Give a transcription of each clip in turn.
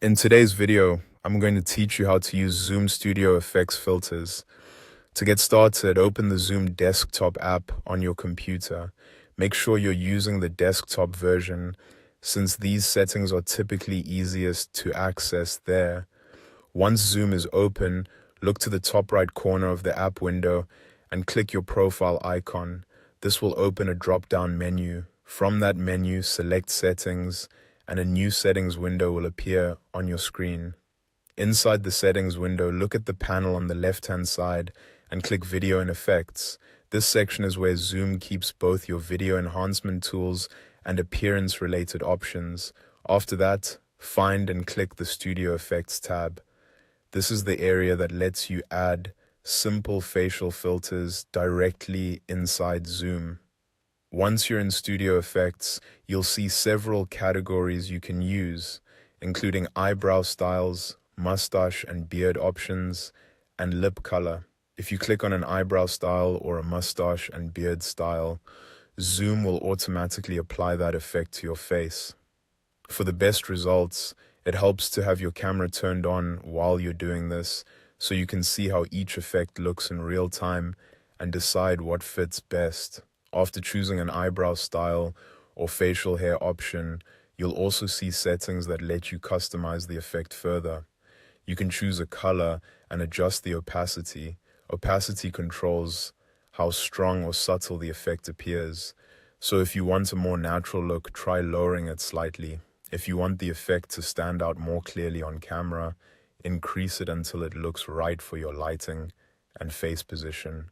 In today's video, I'm going to teach you how to use Zoom Studio Effects filters. To get started, open the Zoom desktop app on your computer. Make sure you're using the desktop version, since these settings are typically easiest to access there. Once Zoom is open, look to the top right corner of the app window and click your profile icon. This will open a drop-down menu. From that menu, select Settings, and a new settings window will appear on your screen. Inside the settings window, look at the panel on the left-hand side and click Video and Effects. This section is where Zoom keeps both your video enhancement tools and appearance-related options. After that, find and click the Studio Effects tab. This is the area that lets you add simple facial filters directly inside Zoom. Once you're in Studio Effects, you'll see several categories you can use, including eyebrow styles, mustache and beard options, and lip color. If you click on an eyebrow style or a mustache and beard style, Zoom will automatically apply that effect to your face. For the best results, it helps to have your camera turned on while you're doing this, so you can see how each effect looks in real time and decide what fits best. After choosing an eyebrow style or facial hair option, you'll also see settings that let you customize the effect further. You can choose a color and adjust the opacity. Opacity controls how strong or subtle the effect appears. So if you want a more natural look, try lowering it slightly. If you want the effect to stand out more clearly on camera, increase it until it looks right for your lighting and face position.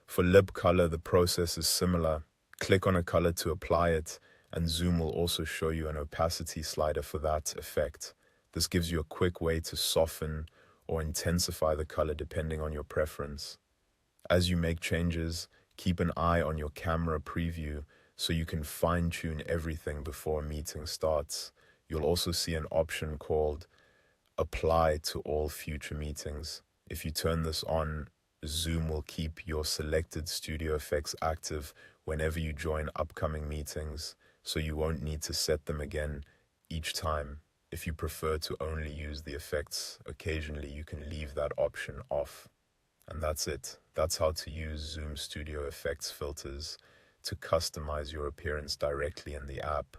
For lip color, the process is similar. Click on a color to apply it, and Zoom will also show you an opacity slider for that effect. This gives you a quick way to soften or intensify the color depending on your preference. As you make changes, keep an eye on your camera preview so you can fine-tune everything before a meeting starts. You'll also see an option called Apply to all future meetings. If you turn this on, Zoom will keep your selected studio effects active whenever you join upcoming meetings, so you won't need to set them again each time. If you prefer to only use the effects occasionally, you can leave that option off. And that's it. That's how to use Zoom Studio Effects filters to customize your appearance directly in the app.